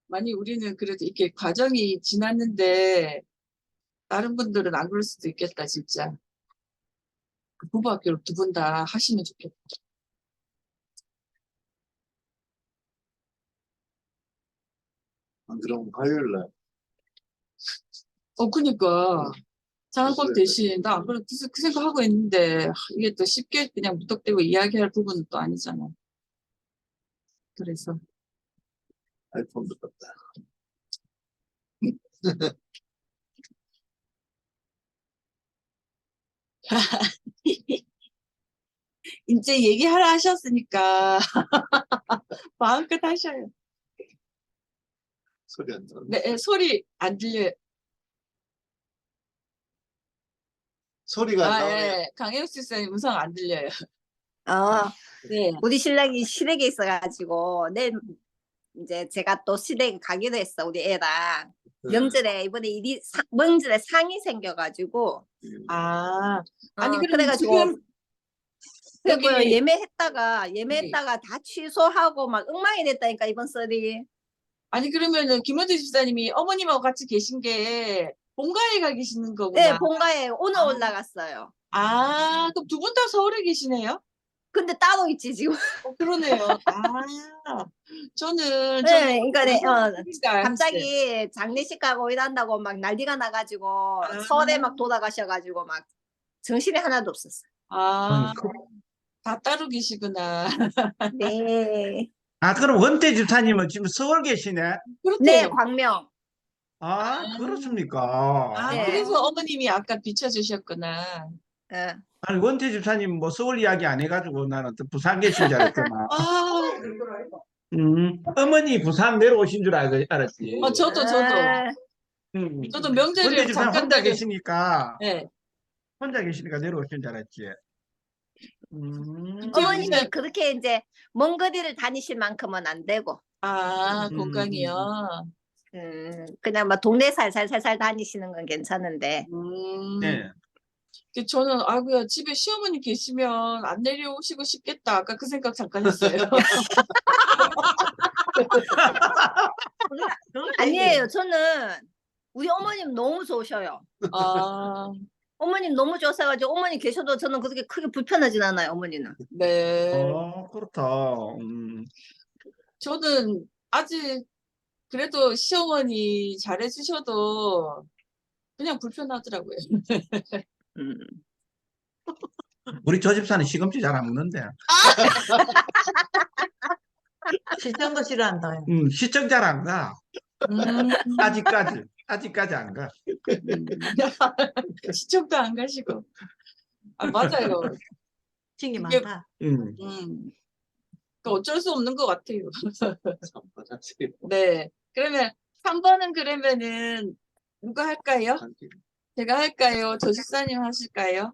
많이 우리는 그래도 이렇게 과정이 지났는데 다른 분들은 안 그럴 수도 있겠다, 진짜. 부부학 교육 두 분 다 하시면 좋겠다. 안 그러면 화요일 날. 그니까. 장학금 대신, 나 안 그래, 그 생각하고 있는데, 이게 또 쉽게 그냥 무턱대고 이야기할 부분은 또 아니잖아. 그래서. 아이폰도 떴다. 이제 얘기하라 하셨으니까, 마음껏 하셔요. 소리 안 들어. 네, 소리 안 들려요. 소리가 안 나오네. 예, 강혜숙 선생님 음성 안 들려요. 네. 우리 신랑이 시댁에 있어가지고 내일 이제 제가 또 시댁에 가기로 했어. 우리 애랑 명절에 이번에 명절에 상이 생겨가지고 아니, 그럼 그래가지고 지금, 그리고 예매했다가 네. 다 취소하고 막 엉망이 됐다니까 이번 썰이. 아니, 그러면은 김원태 집사님이 어머님하고 같이 계신 게 본가에 가 계시는 네, 거구나. 본가에 오늘 올라갔어요. 그럼 두 분 다 서울에 계시네요? 근데 따로 있지 지금. 그러네요. 저는 네, 그러니까 했어요. 갑자기 장례식 가고 일한다고 막 난리가 나가지고 서울에 막 돌아가셔가지고 막 정신이 하나도 없었어요. 다 따로 계시구나. 네. 그럼 원태 집사님은 지금 서울 계시네? 네, 광명. 그렇습니까? 네. 그래서 어머님이 아까 비춰주셨구나. 네. 아니, 원태 집사님 뭐 서울 이야기 안 해가지고 나는 또 부산 계신 줄 알았구나. 어머니 부산 내려오신 줄 알았지. 저도. 저도 명절에 원태 집사님 혼자 계시니까, 네. 혼자 계시니까 내려오신 줄 알았지. 어머님이 그렇게 이제 먼 거리를 다니실 만큼은 안 되고. 건강이요. 그냥 막 동네 살살 다니시는 건 괜찮은데. 네. 저는 아이고야 집에 시어머니 계시면 안 내려오시고 싶겠다. 아까 그 생각 잠깐 했어요. 아니에요. 저는 우리 어머님 너무 좋으셔요. 어머님 너무 좋아서가지고 어머니 계셔도 저는 그렇게 크게 불편하진 않아요. 어머니는. 네. 그렇다. 저는 아직 그래도 시어머니 잘해주셔도 그냥 불편하더라고요. 우리 조 집사는 시금치 잘 안 먹는데. 시청도 싫어한다. 시청 잘 안 가. 아직까지 안 가. 시청도 안 가시고. 맞아요. 칭이 많다. 어쩔 수 없는 것 같아요. 네. 그러면 3번은 그러면은 누가 할까요? 제가 할까요? 조 집사님 하실까요?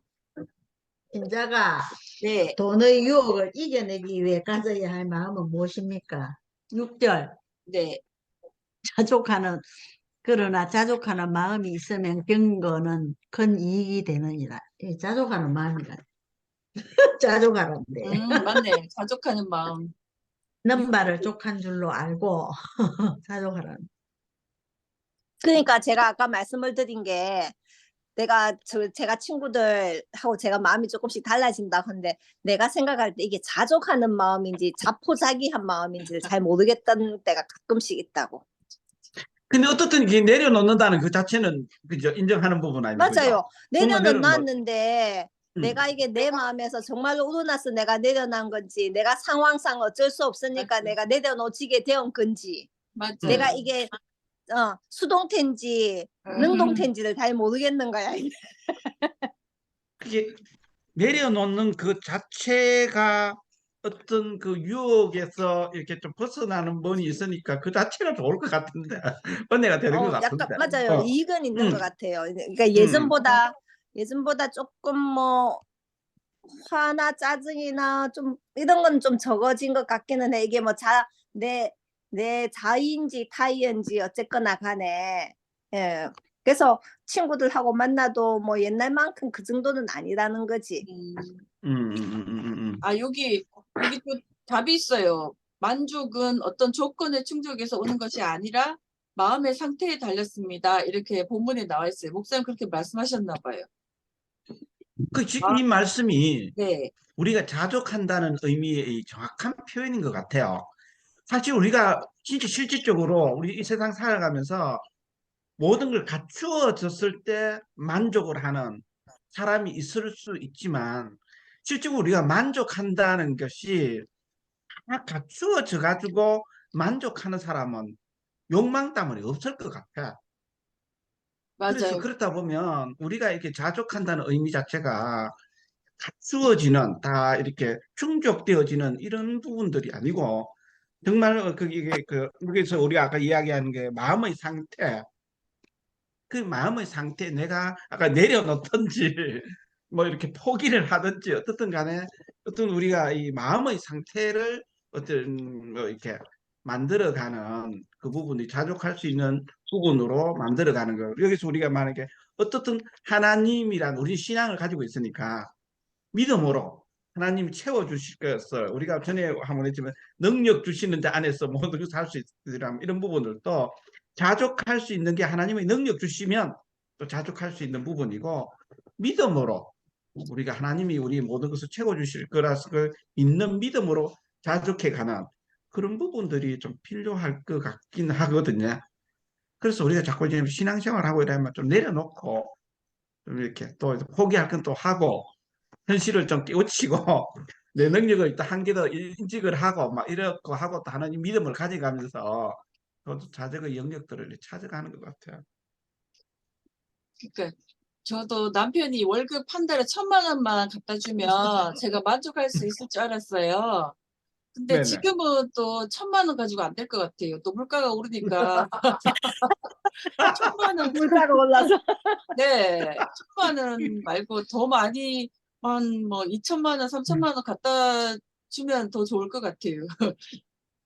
인자가 네. 돈의 유혹을 이겨내기 위해 가져야 할 마음은 무엇입니까? 6절. 네. 그러나 자족하는 마음이 있으면 경건은 큰 이익이 되느니라. 자족하는 마음이라. 자족하는데. 맞네. 자족하는 마음. 넘바를 족한 줄로 알고 자족하라는. 그러니까 제가 아까 말씀을 드린 게 제가 친구들하고 제가 마음이 조금씩 달라진다 근데 내가 생각할 때 이게 자족하는 마음인지 자포자기한 마음인지를 잘 모르겠다는 때가 가끔씩 있다고. 근데 어떻든 내려놓는다는 그 자체는 그죠? 인정하는 부분 아니에요? 맞아요. 내려놨는데 내가 이게 내 마음에서 정말로 우러나서 내가 내려놓은 건지 내가 상황상 어쩔 수 없으니까 내가 내려놓지게 되은 건지 맞아요. 내가 이게 수동태인지 능동태인지를 잘 모르겠는 거야. 그게 내려놓는 그 자체가 어떤 그 유혹에서 이렇게 좀 벗어나는 면이 있으니까 그 자체가 좋을 것 같은데 은혜가 되는 것 같은데. 약간 맞아요. 이익은 있는 것 같아요. 그러니까 예전보다 조금 뭐 화나 짜증이나 좀 이런 건 좀 적어진 것 같기는 해. 이게 뭐 내 자의인지 타의인지 어쨌거나 간에 그래서 친구들하고 만나도 뭐 옛날만큼 그 정도는 아니라는 거지. 여기 또 답이 있어요. 만족은 어떤 조건의 충족에서 오는 것이 아니라 마음의 상태에 달렸습니다. 이렇게 본문에 나와 있어요. 목사님 그렇게 말씀하셨나 봐요. 그 지금 이 말씀이 네, 우리가 자족한다는 의미의 정확한 표현인 것 같아요. 사실 우리가 진짜 실질적으로 우리 이 세상 살아가면서 모든 걸 갖추어졌을 때 만족을 하는 사람이 있을 수 있지만 실제로 우리가 만족한다는 것이 다 갖추어져 가지고 만족하는 사람은 욕망 때문에 없을 것 같아. 그래서 맞아요. 그렇다 보면 우리가 이렇게 자족한다는 의미 자체가 갖추어지는 다 이렇게 충족되어지는 이런 부분들이 아니고 정말 이게 여기서 우리가 아까 이야기하는 게 마음의 상태, 그 마음의 상태 내가 아까 내려놓든지 뭐 이렇게 포기를 하든지 어떻든 간에 어떤 우리가 이 마음의 상태를 어떤 뭐 이렇게 만들어가는 그 부분이 자족할 수 있는 부분으로 만들어가는 거. 여기서 우리가 만약에 어떻든 하나님이란 우리 신앙을 가지고 있으니까 믿음으로 하나님이 채워주실 것을 우리가 전에 한번 했지만 능력 주시는 데 안에서 모든 것을 할 수 있으리라 이런 부분들도 자족할 수 있는 게 하나님의 능력 주시면 또 자족할 수 있는 부분이고 믿음으로 우리가 하나님이 우리 모든 것을 채워주실 거라서 있는 믿음으로 자족해 가는 그런 부분들이 좀 필요할 것 같긴 하거든요. 그래서 우리가 자꾸 이제 신앙생활 하고 이러면 좀 내려놓고 좀 이렇게 또 포기할 건 또 하고 현실을 좀 깨우치고 내 능력을 또 한 개 더 인식을 하고 막 이렇게 하고 또 하나님 믿음을 가져가면서 또 자적의 영역들을 찾아가는 것 같아요. 그러니까 저도 남편이 월급 한 달에 1,000만 원만 갖다 주면 제가 만족할 수 있을 줄 알았어요. 근데 네네. 지금은 또 1,000만 원 가지고 안 될 것 같아요. 또 물가가 오르니까 1,000만 원, 물가가 올라서. 네, 1,000만 원 말고 더 많이 한 뭐 2,000만 원, 3,000만 원 갖다 주면 더 좋을 것 같아요.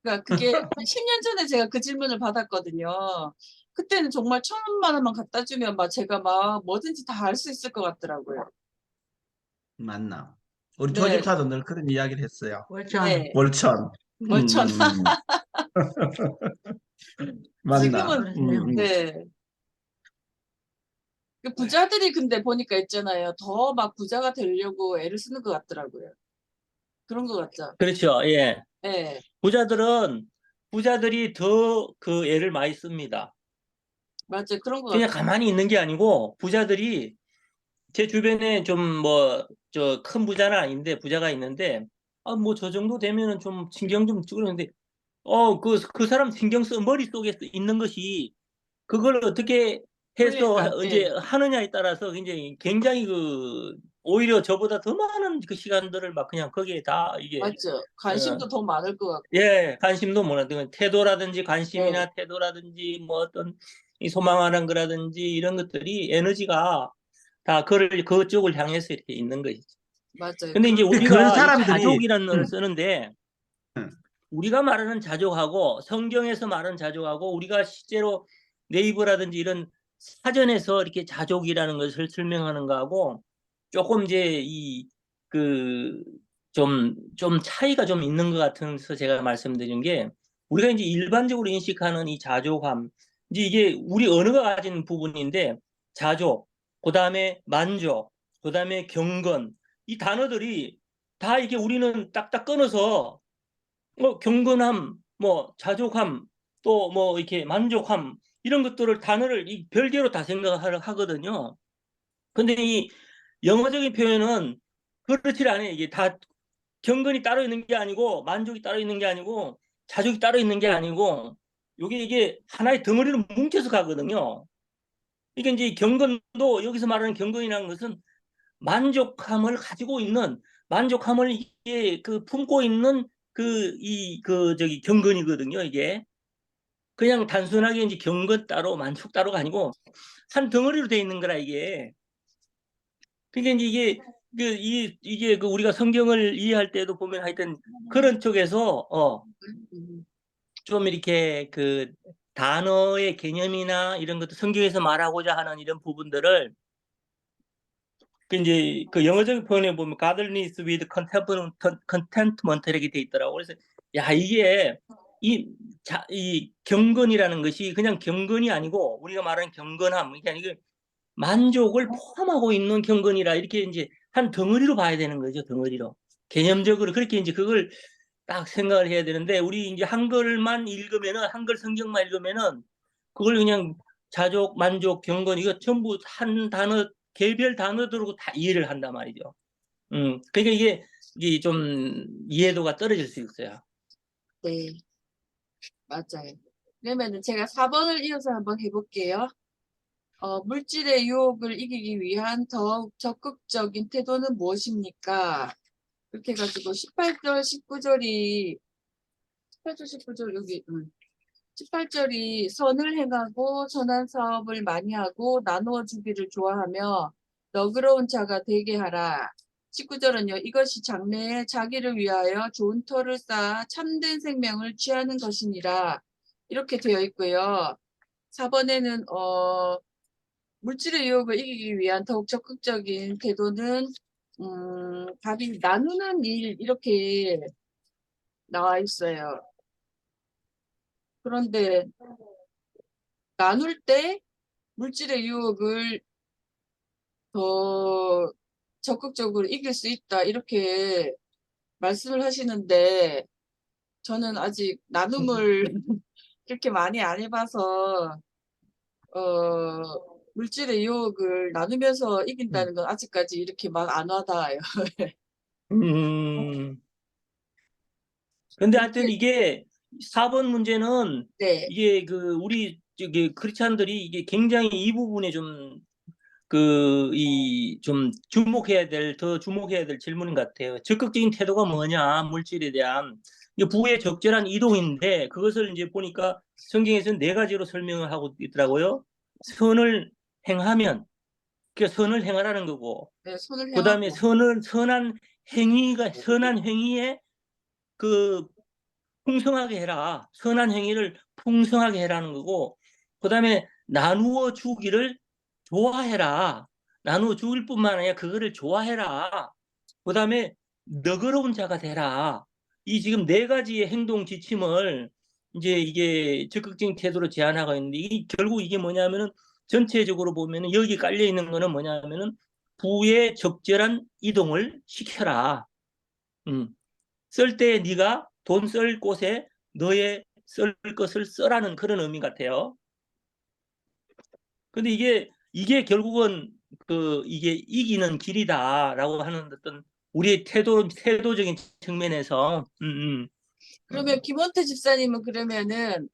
그러니까 그게 한 10년 전에 제가 그 질문을 받았거든요. 그때는 정말 1,000만 원만 갖다 주면 막 제가 막 뭐든지 다 할 수 있을 것 같더라고요. 맞나? 우리 네, 조집사도 늘 그런 이야기를 했어요. 월천. 네, 월천. 월천. 맞나? 지금은 네. 그 부자들이 근데 보니까 있잖아요. 더 막 부자가 되려고 애를 쓰는 것 같더라고요. 그런 것 같죠? 그렇죠. 예. 네, 부자들이 더 그 애를 많이 씁니다. 맞아요. 그런 것 그냥 같아요. 가만히 있는 게 아니고 부자들이 제 주변에 좀 뭐 저 큰 부자는 아닌데 부자가 있는데 뭐 저 정도 되면은 좀 신경 좀 쓰고 그러는데 그 사람 신경 쓰 머릿속에 있는 것이 그걸 어떻게 해서 그러니까, 이제 네, 하느냐에 따라서 굉장히 오히려 저보다 더 많은 그 시간들을 막 그냥 거기에 다 이게 맞죠. 관심도 더 많을 것 같고. 예, 관심도 못하든 태도라든지 네, 관심이나 태도라든지 뭐 어떤 이 소망하는 거라든지 이런 것들이 에너지가 다 그쪽을 향해서 이렇게 있는 것이죠. 맞아요. 근데 이제 그런 우리가 이 사람들이 자족이라는 말을 쓰는데 음. 우리가 말하는 자족하고 성경에서 말하는 자족하고 우리가 실제로 네이버라든지 이런 사전에서 이렇게 자족이라는 것을 설명하는 거하고 조금 이제 좀 차이가 좀 있는 것 같아서 제가 말씀드린 게 우리가 이제 일반적으로 인식하는 이 자족함 이제 이게 우리 언어가 가진 부분인데 자족, 그다음에 만족, 그다음에 경건 이 단어들이 다 이게 우리는 딱딱 끊어서 경건함, 뭐 자족함, 또 뭐 이렇게 만족함 이런 것들을 단어를 이 별개로 다 생각을 하거든요. 근데 이 영어적인 표현은 그렇지 않아요. 이게 다 경건이 따로 있는 게 아니고 만족이 따로 있는 게 아니고 자족이 따로 있는 게 아니고 이게 하나의 덩어리로 뭉쳐서 가거든요. 이게 이제 경건도 여기서 말하는 경건이라는 것은 만족함을 가지고 있는 만족함을 이게 품고 있는 경건이거든요. 이게 그냥 단순하게 이제 경건 따로 만족 따로가 아니고 한 덩어리로 돼 있는 거라 이게. 그러니까 이제 이게 우리가 성경을 이해할 때도 보면 하여튼 그런 쪽에서 좀 이렇게 그 단어의 개념이나 이런 것도 성경에서 말하고자 하는 이런 부분들을 이제 그 영어적인 표현에 보면 godliness with contentment 이렇게 돼 있더라고. 그래서 야, 이게 이 경건이라는 것이 그냥 경건이 아니고 우리가 말하는 경건함, 그러니까 이게 만족을 포함하고 있는 경건이라 이렇게 이제 한 덩어리로 봐야 되는 거죠, 덩어리로. 개념적으로 그렇게 이제 그걸 딱 생각을 해야 되는데 우리 이제 한글만 읽으면은 한글 성경만 읽으면은 그걸 그냥 자족, 만족, 경건 이거 전부 한 단어 개별 단어들로 다 이해를 한단 말이죠. 그러니까 이게 좀 이해도가 떨어질 수 있어요. 네, 맞아요. 그러면은 제가 4번을 이어서 한번 해볼게요. 물질의 유혹을 이기기 위한 더욱 적극적인 태도는 무엇입니까? 그렇게 해가지고 18절, 19절이 18절, 19절 여기 18절이 선을 행하고 선한 사업을 많이 하고 나누어 주기를 좋아하며 너그러운 자가 되게 하라. 19절은요. 이것이 장래에 자기를 위하여 좋은 터를 쌓아 참된 생명을 취하는 것이니라. 이렇게 되어 있고요. 4번에는 물질의 유혹을 이기기 위한 더욱 적극적인 태도는 답이 나누는 일 이렇게 나와 있어요. 그런데 나눌 때 물질의 유혹을 더 적극적으로 이길 수 있다 이렇게 말씀을 하시는데 저는 아직 나눔을 그렇게 많이 안 해봐서 물질의 유혹을 나누면서 이긴다는 건 아직까지 이렇게 막 안 와닿아요. 근데 하여튼 이게 4번 문제는 네, 이게 우리 저기 크리스찬들이 이게 굉장히 이 부분에 좀 좀 더 주목해야 될 질문인 것 같아요. 적극적인 태도가 뭐냐, 물질에 대한. 이게 부의 적절한 이동인데, 그것을 이제 보니까 성경에서는 4가지로 설명을 하고 있더라고요. 선을 행하면, 그러니까 선을 행하라는 거고, 네, 손을 그 다음에 향하고 선한 행위에 풍성하게 해라. 선한 행위를 풍성하게 해라는 거고, 그 다음에 나누어 주기를 좋아해라. 나누어 주길 뿐만 아니라 그거를 좋아해라. 그 다음에 너그러운 자가 되라. 이 지금 4가지의 행동 지침을 이제 이게 적극적인 태도로 제안하고 있는데 결국 이게 뭐냐면은 전체적으로 보면은 여기 깔려 있는 거는 뭐냐면은 부의 적절한 이동을 시켜라. 쓸 때 네가 돈 쓸 곳에 너의 쓸 것을 써라는 그런 의미 같아요. 근데 이게 결국은 이게 이기는 길이다라고 하는 어떤 우리의 태도적인 측면에서 그러면 김원태 집사님은 그러면은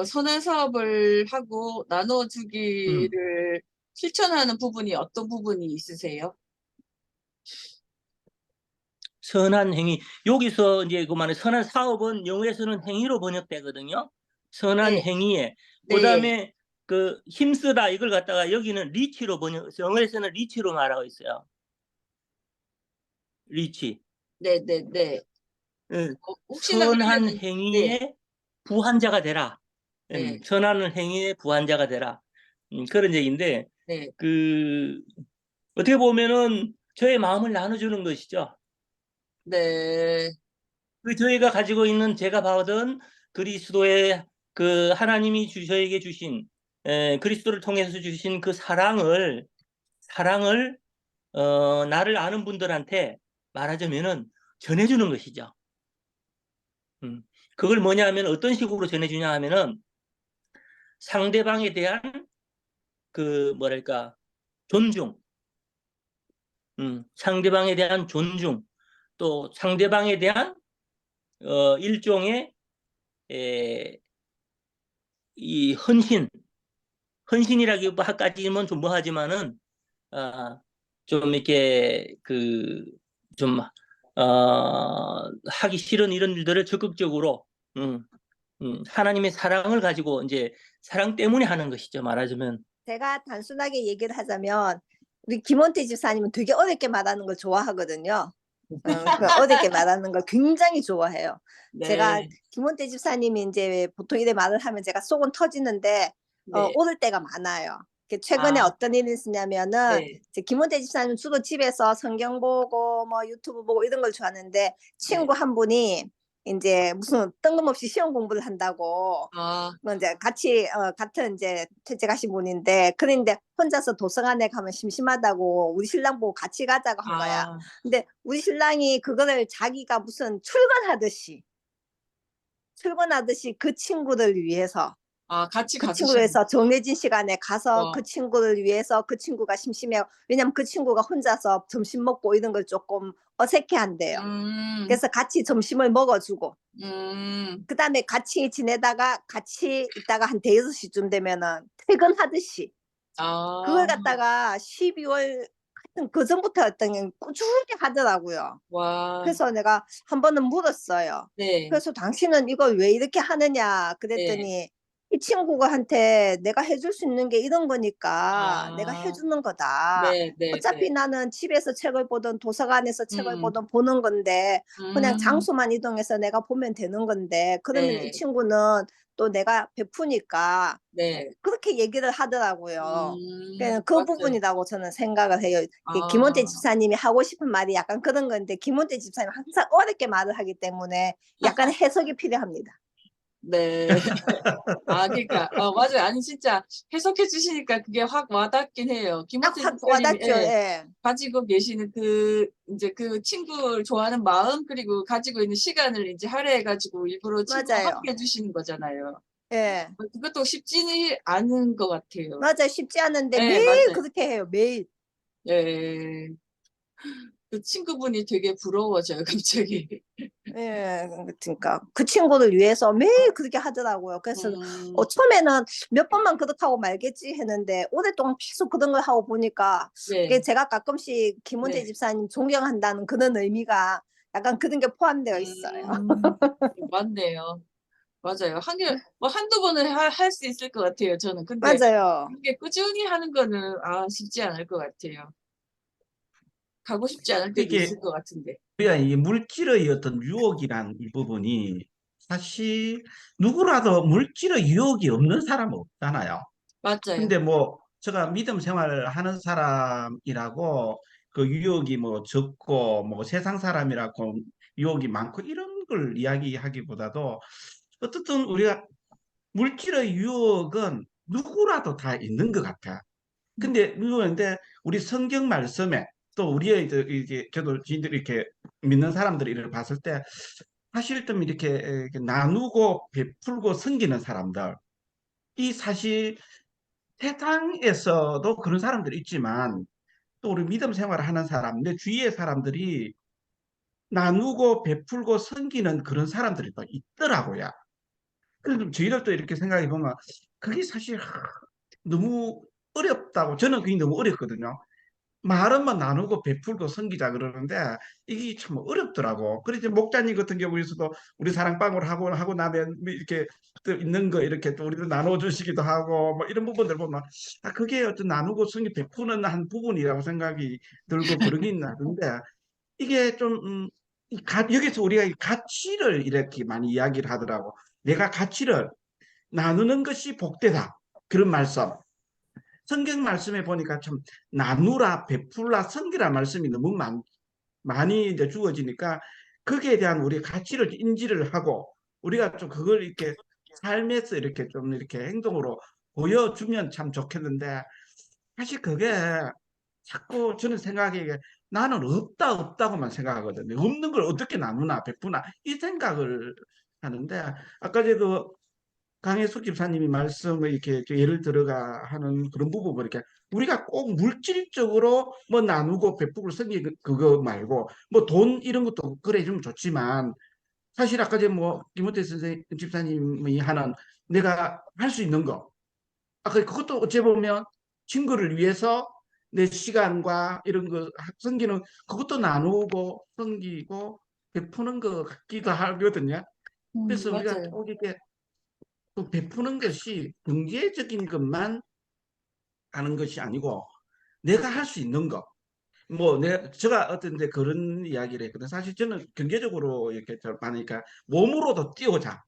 선한 사업을 하고 나눠 주기를 실천하는 부분이 어떤 부분이 있으세요? 선한 행위. 여기서 이제 그 말에 선한 사업은 영어에서는 행위로 번역되거든요. 선한 네. 행위에. 네. 그다음에 힘쓰다 이걸 갖다가 여기는 리치로 영어에서는 리치로 말하고 있어요. 리치. 네, 네, 네. 혹시나 선한 그러면 행위에 부한 자가 되라. 네. 선한 행위에 부한 자가 되라. 그런 얘기인데 네. 어떻게 보면은 저의 마음을 나눠주는 것이죠. 네. 저희가 가지고 있는 제가 받은 그리스도의 하나님이 저에게 주신 그리스도를 통해서 주신 그 사랑을 나를 아는 분들한테 말하자면은 전해주는 것이죠. 그걸 뭐냐 하면 어떤 식으로 전해주냐 하면은 상대방에 대한 뭐랄까 존중, 상대방에 대한 존중, 또 상대방에 대한 일종의 이 헌신이라기까지는 좀 뭐하지만은 좀 이렇게 좀 하기 싫은 이런 일들을 적극적으로 하나님의 사랑을 가지고 이제 사랑 때문에 하는 것이죠. 말하자면. 제가 단순하게 얘기를 하자면 우리 김원태 집사님은 되게 어렵게 말하는 걸 좋아하거든요. 어렵게 말하는 걸 굉장히 좋아해요. 네. 제가 김원태 집사님이 이제 보통 이래 말을 하면 제가 속은 터지는데 네. 오를 때가 많아요. 최근에 아, 어떤 일이 있었냐면은 네, 이제 김원태 집사님 주로 집에서 성경 보고 뭐 유튜브 보고 이런 걸 좋아하는데 친구 네. 한 분이 이제 무슨 뜬금없이 시험 공부를 한다고 아, 뭐 이제 같이 같은 이제 퇴직하신 분인데 그런데 혼자서 도서관에 가면 심심하다고 우리 신랑 보고 같이 가자고 한 거야. 아, 근데 우리 신랑이 그거를 자기가 무슨 출근하듯이 그 친구를 위해서 같이 그 친구를 가주시는, 위해서 정해진 시간에 가서 그 어, 친구를 위해서 그 친구가 심심해요. 왜냐면 그 친구가 혼자서 점심 먹고 이런 걸 조금 어색해 한대요. 음, 그래서 같이 점심을 먹어주고 음, 그다음에 같이 지내다가 같이 있다가 한 대여섯 시쯤 되면은 퇴근하듯이 그걸 아, 갖다가 12월 하여튼 그전부터 어떤 게 꾸준히 하더라고요. 와, 그래서 내가 한 번은 물었어요. 네, 그래서 당신은 이걸 왜 이렇게 하느냐 네, 그랬더니 이 친구가한테 내가 해줄 수 있는 게 이런 거니까 내가 아, 해주는 거다. 네, 네, 어차피 네, 나는 집에서 책을 보든 도서관에서 책을 음, 보든 보는 건데 그냥 음, 장소만 이동해서 내가 보면 되는 건데 그러면 이 네, 친구는 또 내가 베푸니까 네, 그렇게 얘기를 하더라고요. 그 맞아요. 부분이라고 저는 생각을 해요. 김원태 아, 집사님이 하고 싶은 말이 약간 그런 건데 김원태 집사님 항상 어렵게 말을 하기 때문에 약간 해석이 필요합니다. 네. 그러니까, 맞아요. 아니, 진짜 해석해 주시니까 그게 확 와닿긴 해요. 딱 김호태 확 집사님이, 와닿죠. 예, 예. 가지고 계시는 이제 그 친구를 좋아하는 마음, 그리고 가지고 있는 시간을 이제 할애해가지고 일부러 친구와 맞아요. 함께 해주시는 거잖아요. 예. 그것도 쉽지는 않은 것 같아요. 맞아요. 쉽지 않은데 예, 매일 맞아요. 그렇게 해요. 매일. 예. 그 친구분이 되게 부러워져요, 갑자기. 예, 그러니까 그 친구를 위해서 매일 그렇게 하더라고요. 그래서 음, 처음에는 몇 번만 그렇게 하고 말겠지 했는데 오랫동안 계속 그런 걸 하고 보니까 이게 네, 제가 가끔씩 김원태 네. 집사님 존경한다는 그런 의미가 약간 그런 게 포함되어 있어요. 음, 맞네요. 맞아요. 한두 번은 할 수 있을 것 같아요, 저는. 근데 맞아요. 이게 꾸준히 하는 거는, 쉽지 않을 것 같아요. 가고 싶지 않을 때도 이게 있을 것 같은데. 우리가 이 물질의 어떤 유혹이란 이 부분이 사실 누구라도 물질의 유혹이 없는 사람은 없잖아요. 맞아요. 근데 뭐 제가 믿음 생활을 하는 사람이라고 그 유혹이 뭐 적고 뭐 세상 사람이라고 유혹이 많고 이런 걸 이야기하기보다도 어떻든 우리가 물질의 유혹은 누구라도 다 있는 것 같아. 근데 누구인데 우리 성경 말씀에 또 우리의 이게 저도 지인들 이렇게 믿는 사람들 이를 봤을 때 사실 좀 이렇게 나누고 베풀고 섬기는 사람들 이 사실 세상에서도 그런 사람들이 있지만 또 우리 믿음 생활을 하는 사람, 내 주위의 사람들이 나누고 베풀고 섬기는 그런 사람들이 또 있더라고요. 그래서 저희들도 이렇게 생각해 보면 그게 사실 너무 어렵다고 저는 그게 너무 어렵거든요. 말은만 나누고 베풀고 섬기자 그러는데 이게 참 어렵더라고. 그래서 목자님 같은 경우에서도 우리 사랑방울 하고 나면 뭐 이렇게 또 있는 거 이렇게 또 우리도 나눠주시기도 하고 뭐 이런 부분들 보면 그게 어떤 나누고 섬기 베푸는 한 부분이라고 생각이 들고 그러긴 하는데 이게 좀 여기서 우리가 이 가치를 이렇게 많이 이야기를 하더라고. 내가 가치를 나누는 것이 복되다. 그런 말씀. 성경 말씀에 보니까 참 나누라, 베풀라, 섬기라 말씀이 너무 많이 이제 주어지니까 거기에 대한 우리 가치를 인지를 하고 우리가 좀 그걸 이렇게 삶에서 이렇게 좀 이렇게 행동으로 보여주면 참 좋겠는데 사실 그게 자꾸 저는 생각에 나는 없다고만 생각하거든요. 없는 걸 어떻게 나누나 베푸나 이 생각을 하는데 아까 그 강혜숙 집사님이 말씀을 이렇게 예를 들어가 하는 그런 부분 보니까 우리가 꼭 물질적으로 뭐 나누고 베푸고 섬기 그거 말고 뭐 돈 이런 것도 그래 주면 좋지만 사실 아까 전뭐 김호태 선생 집사님이 하는 내가 할 수 있는 거 아까 그것도 어찌 보면 친구를 위해서 내 시간과 이런 거 섬기는 그것도 나누고 섬기고 베푸는 것 같기도 하거든요. 그래서 우리가 맞아요. 꼭 이렇게 또 베푸는 것이 경제적인 것만 하는 것이 아니고 내가 할 수 있는 것. 뭐, 제가 어떤 이제 그런 이야기를 했거든. 사실 저는 경제적으로 이렇게 하니까 몸으로도 뛰어자.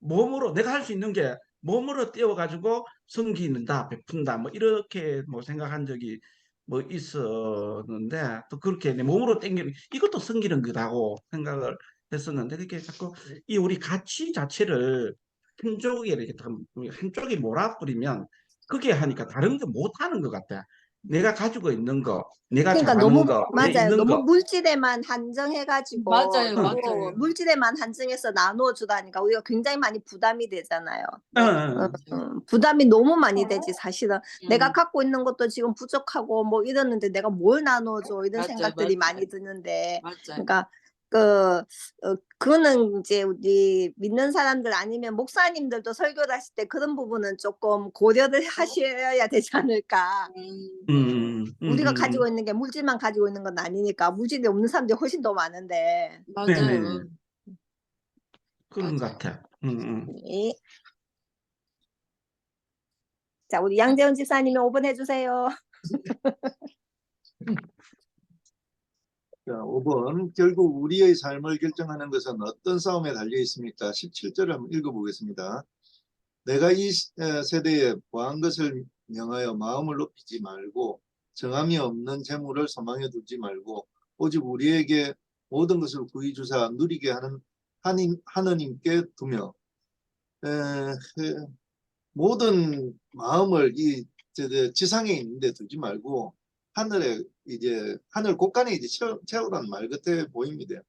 몸으로 내가 할 수 있는 게 몸으로 떼어가지고 섬기는다, 베푼다, 뭐 이렇게 뭐 생각한 적이 뭐 있었는데 또 그렇게 내 몸으로 땡기는 이것도 섬기는 거라고 생각을 했었는데 그렇게 자꾸 이 우리 가치 자체를 한쪽에 이렇게 한쪽에 몰아버리면 그게 하니까 다른 거 못하는 것 같아. 내가 가지고 있는 거, 내가 그러니까 잘하는 너무 거, 내 맞아요. 있는 너무 거. 물질에만 한정해가지고 맞아요, 너무 맞아요. 물질에만 한정해서 나누어 주다니까 우리가 굉장히 많이 부담이 되잖아요. 맞아요. 부담이 너무 많이 되지 사실은. 내가 음, 갖고 있는 것도 지금 부족하고 뭐 이러는데 내가 뭘 나눠줘 이런 맞아요, 생각들이 맞아요. 많이 드는데 맞아요. 그러니까 그거는 이제 우리 믿는 사람들 아니면 목사님들도 설교를 하실 때 그런 부분은 조금 고려를 하셔야 되지 않을까. 우리가 가지고 있는 게 물질만 가지고 있는 건 아니니까 물질이 없는 사람들이 훨씬 더 많은데. 네네네. 맞아요. 그런 것 맞아요. 같아. 네. 자, 우리 양재훈 집사님이 5번 해주세요. 자, 5번. 결국 우리의 삶을 결정하는 것은 어떤 싸움에 달려 있습니까? 17절을 한번 읽어보겠습니다. 내가 이 세대에 보한 것을 명하여 마음을 높이지 말고 정함이 없는 재물을 소망해 두지 말고 오직 우리에게 모든 것을 구히 주사 누리게 하는 하느님께 두며 모든 마음을 이 지상에 있는데 두지 말고 하늘에 이제 하늘 곳간에 이제 채우라는 말 같아 보입니다.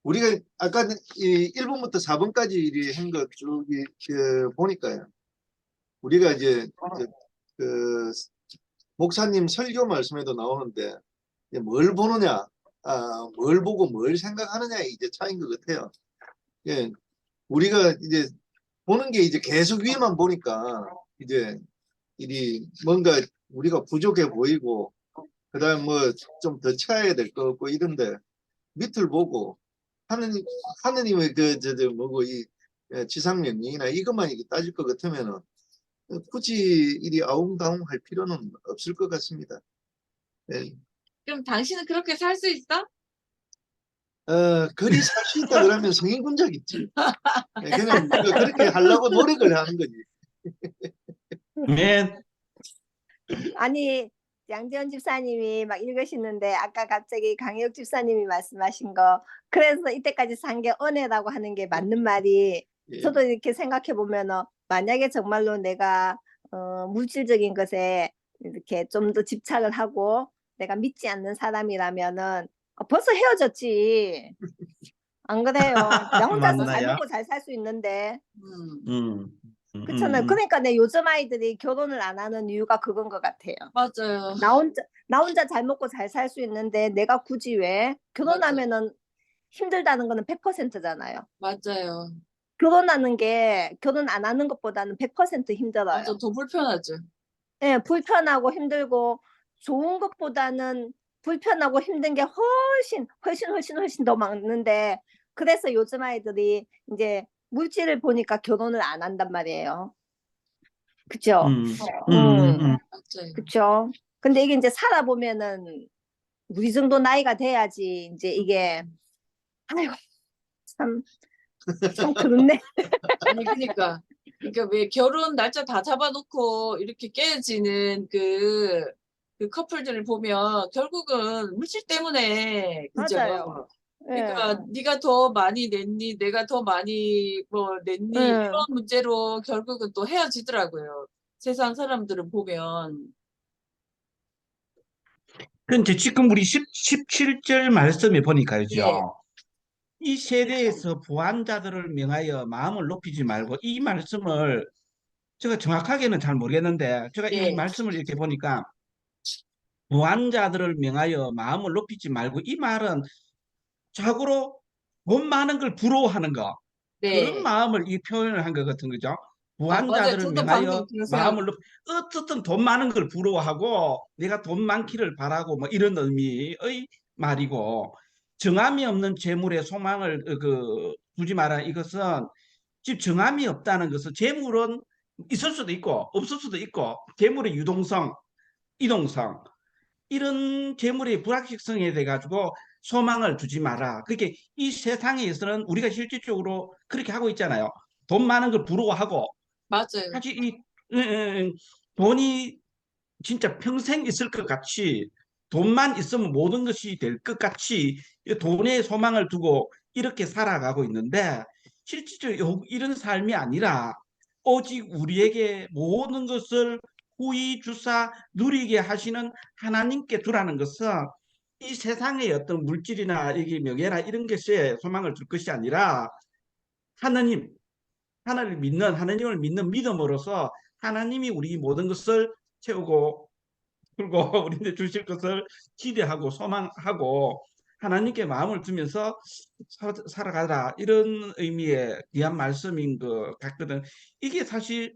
우리가 아까 이 1번부터 4번까지 한 것 쭉 보니까요. 우리가 이제 그 목사님 설교 말씀에도 나오는데 이제 뭘 보느냐, 뭘 보고 뭘 생각하느냐 이제 차이인 것 같아요. 예, 우리가 이제 보는 게 이제 계속 위에만 보니까 이제 뭔가 우리가 부족해 보이고 그다음 뭐 좀 더 채워야 될 것 같고 이런데 밑을 보고 하느님의 뭐고 이 지상 명령이나 이것만 이렇게 따질 것 같으면은 굳이 이리 아웅다웅 할 필요는 없을 것 같습니다. 네. 그럼 당신은 그렇게 살 수 있어? 그리 살 수 있다 그러면 성인군자 있지. 네, 그냥 우리가 그렇게 하려고 노력을 하는 거지. 네. 아니 양재현 집사님이 막 읽으시는데 아까 갑자기 강혜욱 집사님이 말씀하신 거 그래서 이때까지 산 게 은혜라고 하는 게 맞는 말이 예. 저도 이렇게 생각해 보면은 만약에 정말로 내가 물질적인 것에 이렇게 좀 더 집착을 하고 내가 믿지 않는 사람이라면은 벌써 헤어졌지. 안 그래요? 나 혼자서 잘 맞나요? 먹고 잘 살 수 있는데. 그렇잖아요. 음. 그러니까 내 요즘 아이들이 결혼을 안 하는 이유가 그건 것 같아요. 맞아요. 나 혼자 잘 먹고 잘 살 수 있는데 내가 굳이 왜 결혼하면은 힘들다는 거는 100%잖아요. 맞아요. 결혼하는 게 결혼 안 하는 것보다는 100% 힘들어요. 맞아, 더 불편하죠. 예, 불편하고 힘들고 좋은 것보다는 불편하고 힘든 게 훨씬 더 많은데 그래서 요즘 아이들이 이제 물질을 보니까 결혼을 안 한단 말이에요. 그죠? 맞아요. 그쵸? 근데 이게 이제 살아보면은 우리 정도 나이가 돼야지 이제 이게 아이고 참 그렇네. 아니 그러니까 왜 결혼 날짜 다 잡아놓고 이렇게 깨어지는 그 커플들을 보면 결국은 물질 때문에 그죠? 맞아요. 그러니까 네가 더 많이 냈니, 내가 더 많이 뭐 냈니 이런 문제로 결국은 또 헤어지더라고요. 세상 사람들을 보면. 근데 지금 우리 17절 말씀에 보니까요. 예, 이 세대에서 부한자들을 명하여 마음을 높이지 말고 이 말씀을 제가 정확하게는 잘 모르겠는데 제가 이 예, 말씀을 이렇게 보니까 부한자들을 명하여 마음을 높이지 말고 이 말은 자고로 돈 많은 걸 부러워하는 거 그런 네. 마음을 이 표현을 한 것 같은 거죠. 맞아요. 부한자들을 저도 방금 명하여 그런 생각. 마음을 어쨌든 돈 많은 걸 부러워하고 내가 돈 많기를 바라고 뭐 이런 의미의 말이고 정함이 없는 재물에 소망을 두지 마라. 이것은 즉 정함이 없다는 것은 재물은 있을 수도 있고 없을 수도 있고 재물의 유동성, 이동성 이런 재물의 불확실성에 대해 가지고 소망을 두지 마라. 그게 이 세상에서는 우리가 실질적으로 그렇게 하고 있잖아요. 돈 많은 걸 부러워하고 맞아요. 사실 이 돈이 진짜 평생 있을 것 같이 돈만 있으면 모든 것이 될 것 같이 이 돈에 소망을 두고 이렇게 살아가고 있는데 실질적으로 이런 삶이 아니라 오직 우리에게 모든 것을 후이 주사 누리게 하시는 하나님께 두라는 것은 이 세상의 어떤 물질이나 이게 명예나 이런 것에 소망을 둘 것이 아니라 하나님, 하나님을 믿는 하나님을 믿는 믿음으로서 하나님이 우리 모든 것을 채우고 그리고 우리한테 주실 것을 기대하고 소망하고 하나님께 마음을 두면서 살아가라 이런 의미의 귀한 말씀인 것 같거든. 이게 사실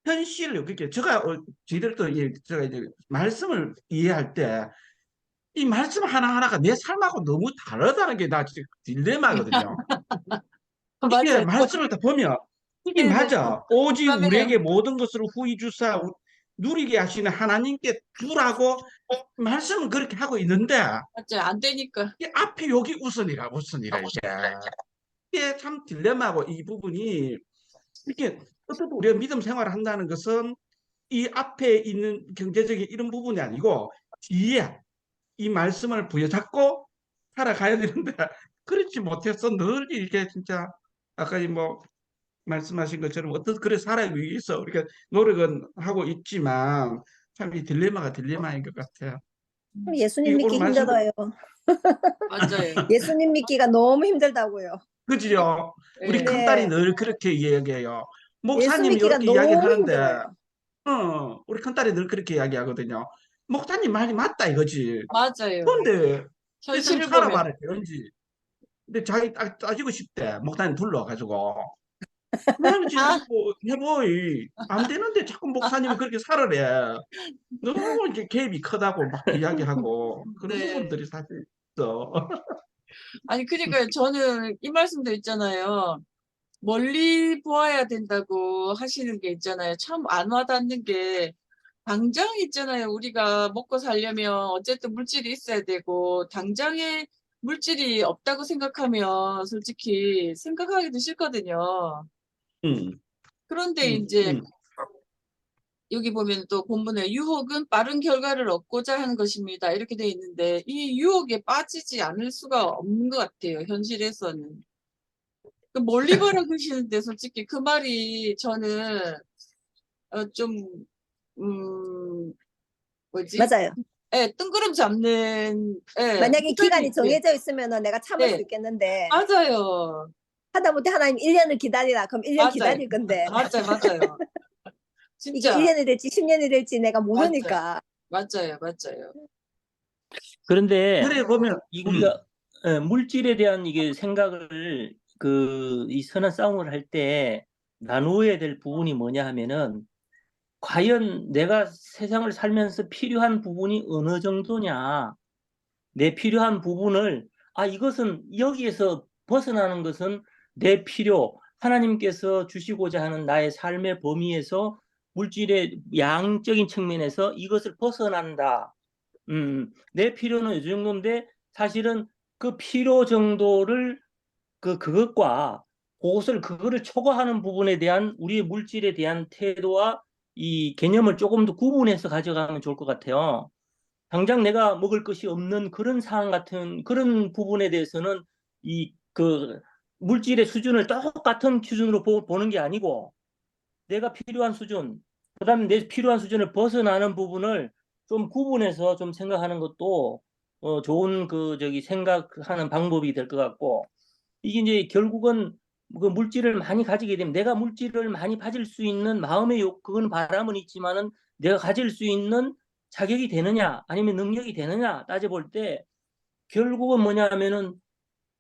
현실을 그렇게 저희들도 제가 이제 말씀을 이해할 때 이 말씀 하나하나가 내 삶하고 너무 다르다는 게 나 진짜 딜레마거든요. 이게 맞아요. 말씀을 다 보면 이게 네네. 맞아. 오직 공감해요. 우리에게 모든 것을 후히 주사 누리게 하시는 하나님께 두라고 말씀은 그렇게 하고 있는데 맞아요. 안 되니까. 이 앞에 여기 우선이라 이게. 이게 참 딜레마고 이 부분이 이렇게 어떻게 우리가 믿음 생활을 한다는 것은 이 앞에 있는 경제적인 이런 부분이 아니고 뒤에 이 말씀을 부여잡고 살아가야 되는데 그렇지 못해서 늘 이게 진짜 아까 뭐 말씀하신 것처럼 어떤 그래 살아가기 위해서 우리가 노력은 하고 있지만 참 이 딜레마가 딜레마인 것 같아요. 이 예수님 오늘 믿기 말씀 힘들어요. 맞아요. 예수님 믿기가 너무 힘들다고요. 그지요? 우리 네. 큰딸이 네. 늘 그렇게 이야기해요. 예수 목사님이 믿기가 이렇게 이야기를 너무 하는데 힘들어요. 우리 큰딸이 늘 그렇게 이야기하거든요. 목사님 말이 맞다 이거지. 맞아요. 그런데 내 삶 현실을 보면. 살아봐라 그런지. 근데 자기 따지고 싶대. 목사님 불러가지고. 나는 지금 아, 해보이 안 되는데 자꾸 목사님이 그렇게 살아래. 너무 이제 갭이 크다고 막 이야기하고 그런 네. 부분들이 사실 있어. 아니, 그러니까 저는 이 말씀도 있잖아요. 멀리 보아야 된다고 하시는 게 있잖아요. 참 안 와닿는 게, 당장 있잖아요. 우리가 먹고 살려면 어쨌든 물질이 있어야 되고, 당장에 물질이 없다고 생각하면 솔직히 생각하기도 싫거든요. 음, 그런데 음, 이제 음, 여기 보면 또 본문에 유혹은 빠른 결과를 얻고자 하는 것입니다. 이렇게 돼 있는데 이 유혹에 빠지지 않을 수가 없는 것 같아요. 현실에서는. 그 멀리 보라 그러시는데 솔직히 그 말이 저는 좀 뭐지? 맞아요. 예, 뜬구름 잡는 만약에 기간이 미달이 정해져 있으면은 내가 참을 수 네, 있겠는데 맞아요. 하다못해 하나님 1년을 기다리라. 그럼 1년 맞아요. 기다릴 건데 맞아요. 이게 진짜 1년이 될지 10년이 될지 내가 맞아요. 모르니까. 맞아요. 그런데 그래 보면 우리가 물질에 대한 이게 생각을 이 선한 싸움을 할 때 나누어야 될 부분이 뭐냐 하면은 과연 내가 세상을 살면서 필요한 부분이 어느 정도냐. 내 필요한 부분을 이것은 여기에서 벗어나는 것은 내 필요, 하나님께서 주시고자 하는 나의 삶의 범위에서 물질의 양적인 측면에서 이것을 벗어난다. 내 필요는 이 정도인데 사실은 그 필요 정도를 그것과 그거를 초과하는 부분에 대한 우리의 물질에 대한 태도와 이 개념을 조금 더 구분해서 가져가면 좋을 것 같아요. 당장 내가 먹을 것이 없는 그런 상황 같은 그런 부분에 대해서는 물질의 수준을 똑같은 기준으로 보는 게 아니고 내가 필요한 수준, 그다음에 내 필요한 수준을 벗어나는 부분을 좀 구분해서 좀 생각하는 것도 좋은 생각하는 방법이 될 것 같고 이게 이제 결국은 그 물질을 많이 가지게 되면 내가 물질을 많이 가질 수 있는 마음의 그건 바람은 있지만은 내가 가질 수 있는 자격이 되느냐 아니면 능력이 되느냐 따져볼 때 결국은 뭐냐 하면은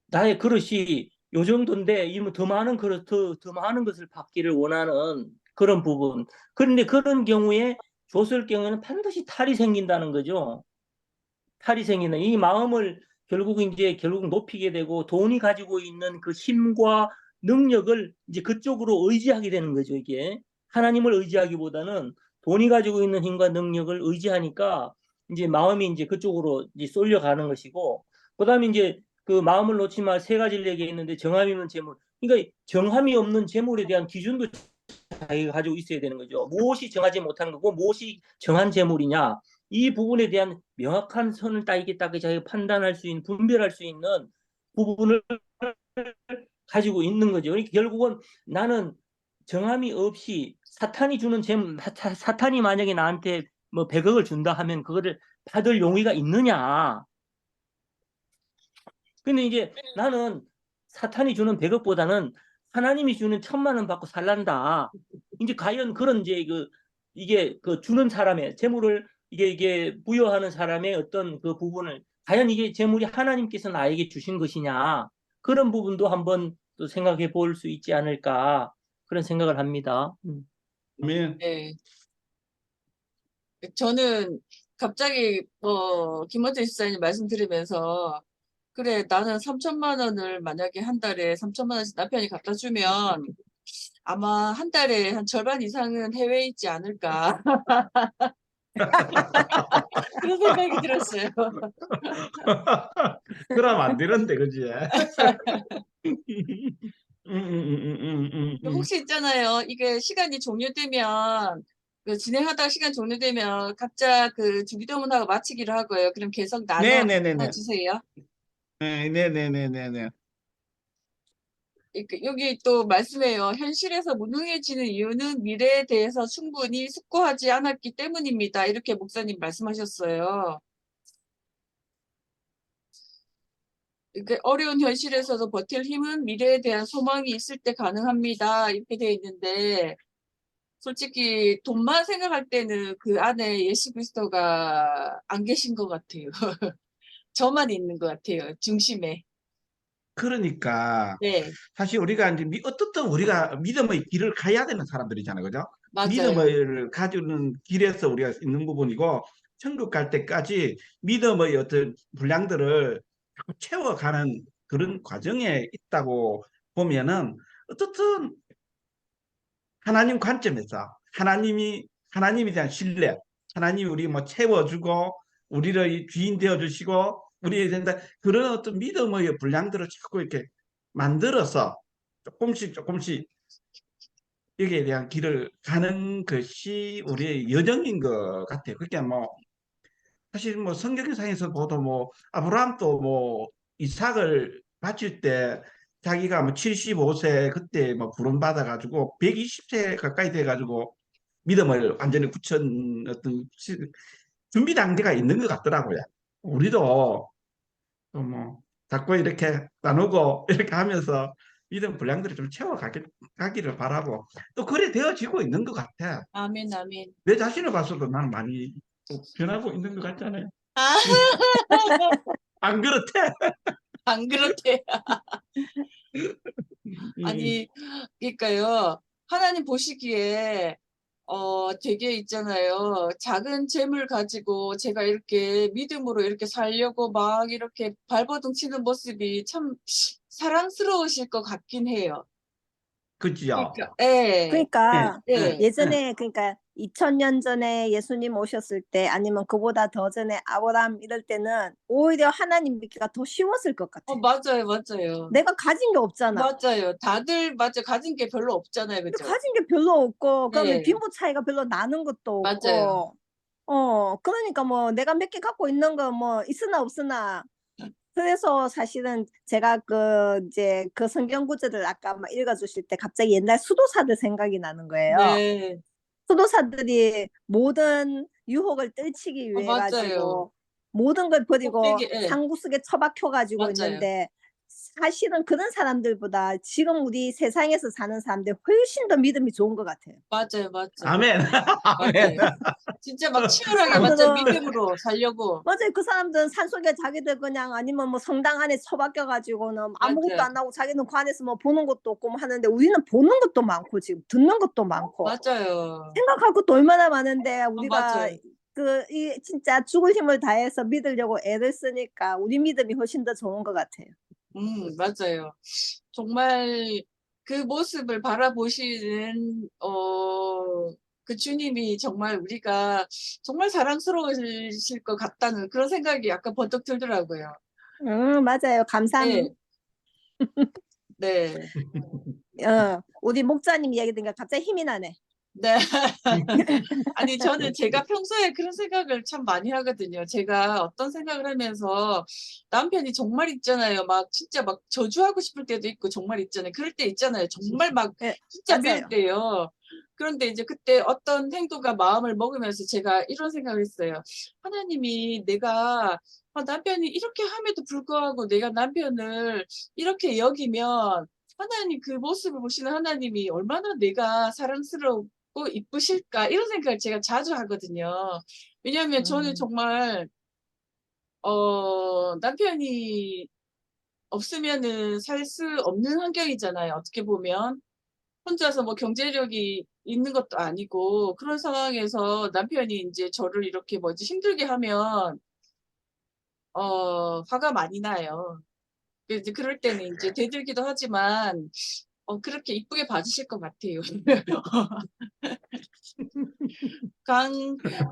나의 그릇이 요 정도인데 이뭐 더 많은 그릇 더 많은 것을 받기를 원하는 그런 부분. 그런데 그런 경우에 줬을 경우에는 반드시 탈이 생긴다는 거죠. 탈이 생기는 이 마음을 결국 높이게 되고 돈이 가지고 있는 그 힘과 능력을 이제 그쪽으로 의지하게 되는 거죠. 이게 하나님을 의지하기보다는 돈이 가지고 있는 힘과 능력을 의지하니까 이제 마음이 이제 그쪽으로 이제 쏠려가는 것이고 그다음에 이제 그 마음을 놓지 말 세 가지를 얘기했는데 정함이 없는 재물. 그러니까 정함이 없는 재물에 대한 기준도 자기가 가지고 있어야 되는 거죠. 무엇이 정하지 못한 거고 무엇이 정한 재물이냐. 이 부분에 대한 명확한 선을 딱 이게 딱 자기가 판단할 수 있는, 분별할 수 있는 부분을 가지고 있는 거죠. 그러니까 결국은 나는 정함이 없이 사탄이 주는 재물, 사탄이 만약에 나한테 뭐 100억을 준다 하면 그거를 받을 용의가 있느냐. 근데 이제 나는 사탄이 주는 100억보다는 하나님이 주는 1000만 원 받고 살란다. 이제 과연 그런 이제 이게 그 주는 사람의 재물을 이게 부여하는 사람의 어떤 그 부분을 과연 이게 재물이 하나님께서 나에게 주신 것이냐. 그런 부분도 한번 또 생각해 볼 수 있지 않을까. 그런 생각을 합니다. 아멘. 네. 저는 갑자기 김원태 집사님 말씀 들으면서 그래 나는 3천만 원을 만약에 한 달에 3천만 원씩 남편이 갖다 주면 아마 한 달에 한 절반 이상은 해외에 있지 않을까 그런 생각이 들었어요. 그러면 안 되는데, 그지? 혹시 있잖아요. 이게 시간이 종료되면 그 진행하다가 시간 종료되면 각자 그 주기도문하고 마치기로 하고요. 그럼 계속 나눠 네네네네. 주세요. 네네네네네. 여기 또 말씀해요. 현실에서 무능해지는 이유는 미래에 대해서 충분히 숙고하지 않았기 때문입니다. 이렇게 목사님 말씀하셨어요. 그러니까 어려운 현실에서도 버틸 힘은 미래에 대한 소망이 있을 때 가능합니다. 이렇게 되어 있는데 솔직히 돈만 생각할 때는 그 안에 예수 그리스도가 안 계신 것 같아요. 저만 있는 것 같아요. 중심에. 그러니까 네, 사실 우리가 이제 어떻든 우리가 믿음의 길을 가야 되는 사람들이잖아요, 그죠? 맞아요. 믿음을 가지는 길에서 우리가 있는 부분이고 천국 갈 때까지 믿음의 어떤 분량들을 자꾸 채워가는 그런 과정에 있다고 보면은 어떻든 하나님 관점에서 하나님에 대한 신뢰, 하나님이 우리 뭐 채워주고 우리를 주인 되어 주시고 우리에 대한 그런 어떤 믿음의 분량들을 자꾸 이렇게 만들어서 조금씩 여기에 대한 길을 가는 것이 우리의 여정인 것 같아요. 그게 뭐 사실 뭐 성경상에서 보도 뭐 아브라함도 뭐 이삭을 바칠 때 자기가 뭐 75세 그때 뭐 부름받아 가지고 120세 가까이 돼 가지고 믿음을 완전히 굳힌 어떤 준비 단계가 있는 것 같더라고요. 우리도 또 뭐 자꾸 이렇게 나누고 이렇게 하면서 믿음 분량들을 좀 가기를 바라고 또 그래 되어지고 있는 것 같아. 아멘, 아멘. 내 자신을 봐서도 나는 많이 변하고 있는 것 같잖아요. 아, 안 그렇대? 안 그렇대. 음, 아니, 그러니까요. 하나님 보시기에 되게 있잖아요. 작은 재물 가지고 제가 이렇게 믿음으로 이렇게 살려고 막 이렇게 발버둥 치는 모습이 참 사랑스러우실 것 같긴 해요. 그지요? 그러니까, 예, 그러니까 예, 예전에 그러니까 2000년 전에 예수님 오셨을 때 아니면 그보다 더 전에 아브라함 이럴 때는 오히려 하나님 믿기가 더 쉬웠을 것 같아. 맞아요, 맞아요. 내가 가진 게 없잖아. 맞아요. 다들, 맞아. 가진 게 별로 없잖아요. 근데 그죠? 가진 게 별로 없고 그러면 네, 빈부 차이가 별로 나는 것도 맞아요. 없고 그러니까 뭐 내가 몇 개 갖고 있는 거 뭐 있으나 없으나 그래서 사실은 제가 이제 그 성경 구절을 아까 막 읽어주실 때 갑자기 옛날 수도사들 생각이 나는 거예요. 네, 수도사들이 모든 유혹을 떨치기 위해 맞아요. 가지고 모든 걸 버리고 꼭대기, 예, 상구석에 처박혀 가지고 맞아요. 있는데 사실은 그런 사람들보다 지금 우리 세상에서 사는 사람들 훨씬 더 믿음이 좋은 것 같아요. 맞아요, 맞아요. 아멘. 아멘. 맞아요. 진짜 막 치열하게 그 맞죠. 사람들은 믿음으로 살려고. 맞아요. 그 사람들은 산속에 자기들 그냥 아니면 뭐 성당 안에 처박혀 가지고는 아무것도 맞아요. 안 하고 자기는 그 안에서 뭐 보는 것도 없고 뭐 하는데 우리는 보는 것도 많고 지금 듣는 것도 많고 맞아요. 생각할 것도 얼마나 많은데 우리가 맞아요. 이 진짜 죽을 힘을 다해서 믿으려고 애를 쓰니까 우리 믿음이 훨씬 더 좋은 것 같아요. 맞아요. 정말 그 모습을 바라보시는, 그 주님이 정말 우리가 정말 사랑스러우실 것 같다는 그런 생각이 약간 번뜩 들더라고요. 맞아요. 감사합니다. 네. 우리 목사님 이야기 들으니까 갑자기 힘이 나네. 네. 아니, 제가 평소에 그런 생각을 참 많이 하거든요. 제가 어떤 생각을 하면서 남편이 정말 있잖아요. 막 진짜 막 저주하고 싶을 때도 있고 정말 있잖아요. 그럴 때 있잖아요. 정말 막 네, 진짜 맞아요. 미울 때요. 그런데 이제 그때 어떤 행동과 마음을 먹으면서 제가 이런 생각을 했어요. 하나님이 내가 남편이 이렇게 함에도 불구하고 내가 남편을 이렇게 여기면 하나님 그 모습을 보시는 하나님이 얼마나 내가 사랑스럽고 이쁘실까 이런 생각을 제가 자주 하거든요. 왜냐하면 저는 정말 남편이 없으면은 살 수 없는 환경이잖아요. 어떻게 보면 혼자서 뭐 경제력이 있는 것도 아니고 그런 상황에서 남편이 이제 저를 이렇게 힘들게 하면 화가 많이 나요. 이제 그럴 때는 이제 대들기도 하지만 그렇게 이쁘게 봐주실 것 같아요.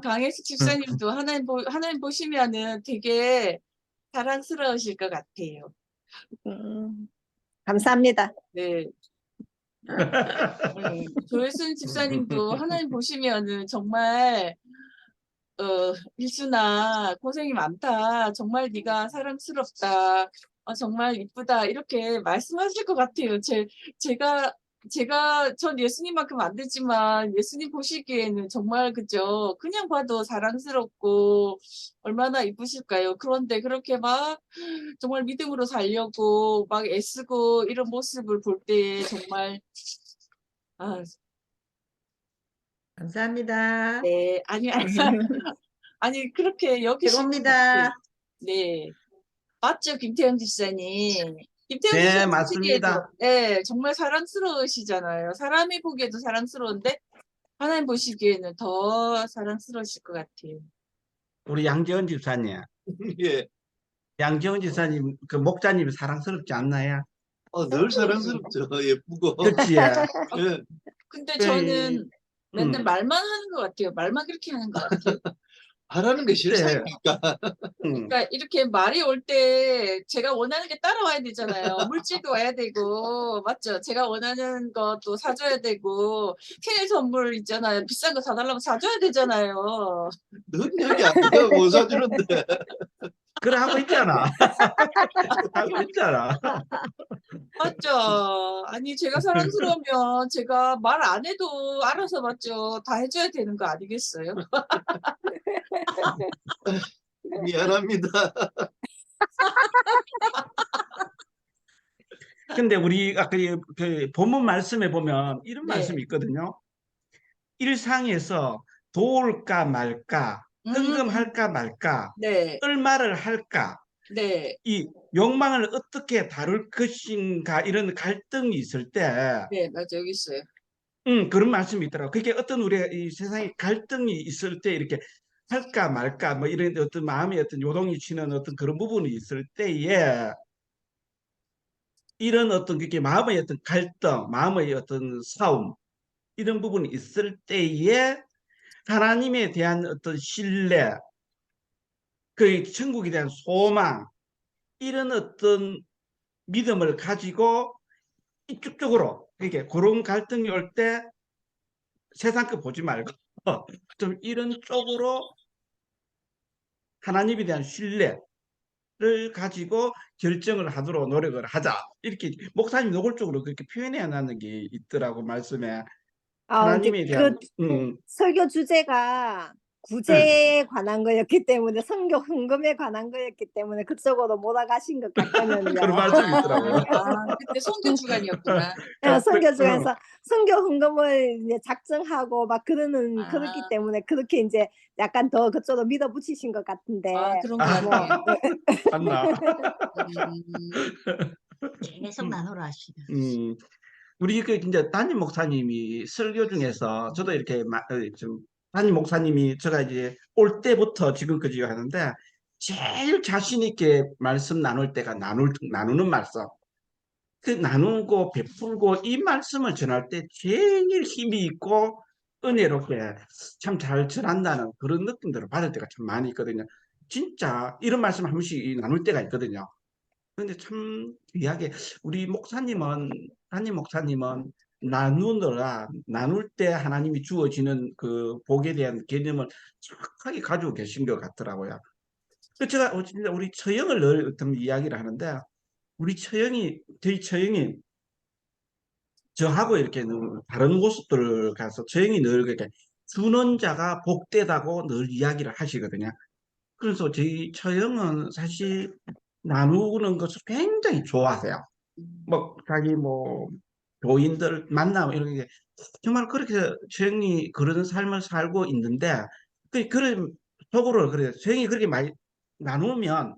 강혜숙 집사님도 하나님 보시면은 되게 사랑스러우실 것 같아요. 감사합니다. 네. 조혜순 집사님도 하나님 보시면은 정말 일순아 고생이 많다. 정말 네가 사랑스럽다. 정말 이쁘다. 이렇게 말씀하실 것 같아요. 전 예수님만큼 안 되지만 예수님 보시기에는 정말 그죠. 그냥 봐도 사랑스럽고 얼마나 이쁘실까요? 그런데 그렇게 막 정말 믿음으로 살려고 막 애쓰고 이런 모습을 볼 때 정말 아, 감사합니다. 네, 아니 그렇게 여기실 것 최고입니다. 같아요. 네. 맞죠, 김태형 집사님. 김태형 네, 집사님 맞습니다. 보시기에도, 네, 정말 사랑스러우시잖아요. 사람이 보기에도 사랑스러운데, 하나님 보시기에는 더 사랑스러우실 것 같아요. 우리 양재원 집사님, 예. 양재원 집사님, 그 목사님 사랑스럽지 않나요? 늘 사랑스럽죠. 예쁘고. 그렇지. 예. 예. 근데 그, 저는 맨날 음, 말만 하는 것 같아요. 말만 그렇게 하는 것 같아요. 하라는 게 그래. 실상이니까. 그러니까 이렇게 말이 올 때 제가 원하는 게 따라와야 되잖아요. 물질도 와야 되고, 맞죠? 제가 원하는 것도 사줘야 되고, 생일 선물 있잖아요. 비싼 거 사달라고 사줘야 되잖아요. 넌 여기 안 내가 못 사주는데. 그래 하고 있잖아. 하고 있잖아. 맞죠? 아니, 제가 사랑스러우면 제가 말 안 해도 알아서 맞죠? 다 해줘야 되는 거 아니겠어요? 미안합니다. 근데 우리 아까 그 본문 말씀에 보면 이런 네. 말씀이 있거든요. 일상에서 도울까 말까, 헌금할까 말까, 네, 얼마를 할까, 네, 이 욕망을 어떻게 다룰 것인가 이런 갈등이 있을 때, 네, 맞아, 여기 있어요. 그런 말씀이 있더라고요. 그게 어떤 우리가 이 세상에 갈등이 있을 때 이렇게 할까 말까 뭐 이런 어떤 마음의 어떤 요동이 치는 어떤 그런 부분이 있을 때에 이런 어떤 그게 마음의 어떤 갈등, 마음의 어떤 싸움 이런 부분이 있을 때에 하나님에 대한 어떤 신뢰, 그 천국에 대한 소망 이런 어떤 믿음을 가지고 이쪽으로 이렇게 그런 갈등이 올 때 세상 거 보지 말고 좀 이런 쪽으로 하나님에 대한 신뢰를 가지고 결정을 하도록 노력을 하자. 이렇게 목사님 노골적으로 그렇게 표현해 놨는 게 있더라고 말씀에. 이제 하나님에 대한 설교 주제가 구제에 관한 거였기 때문에 선교 헌금에 관한 거였기 때문에 그쪽으로 몰아가신 것 같거든요. 그런 말씀이 있더라고요. 그때 선교 주간이었구나. 선교 중에서 선교 헌금을 이제 작정하고 막 그렇기 때문에 그렇게 이제 약간 더 그쪽으로 밀어붙이신 것 같은데. 그런 것 같아요. 맞나? 계속 나누라 하시네. 우리 그 이제 담임 목사님이 설교 중에서 저도 이렇게 좀 담임 목사님이 제가 이제 올 때부터 지금까지 하는데 제일 자신 있게 말씀 나눌 때가 나누는 말씀. 그 나누고 베풀고 이 말씀을 전할 때 제일 힘이 있고 은혜롭게 참 잘 전한다는 그런 느낌들을 받을 때가 참 많이 있거든요. 진짜 이런 말씀 한 번씩 나눌 때가 있거든요. 근데 참 귀하게 우리 목사님은 담임 목사님은 나눌 때 하나님이 주어지는 그 복에 대한 개념을 정확하게 가지고 계신 것 같더라고요. 그 제가 진짜 우리 처형을 늘 어떤 이야기를 하는데 저희 처형이 저하고 이렇게 늘 다른 모습들을 가서 처형이 늘 그렇게 주는 자가 복되다고 늘 이야기를 하시거든요. 그래서 저희 처형은 사실 나누는 것을 굉장히 좋아하세요. 뭐 자기 뭐 교인들 만나고 이런 게 정말 그렇게 처형이 그런 삶을 살고 있는데 그런 속으로 그래 처형이 그렇게 많이 나누면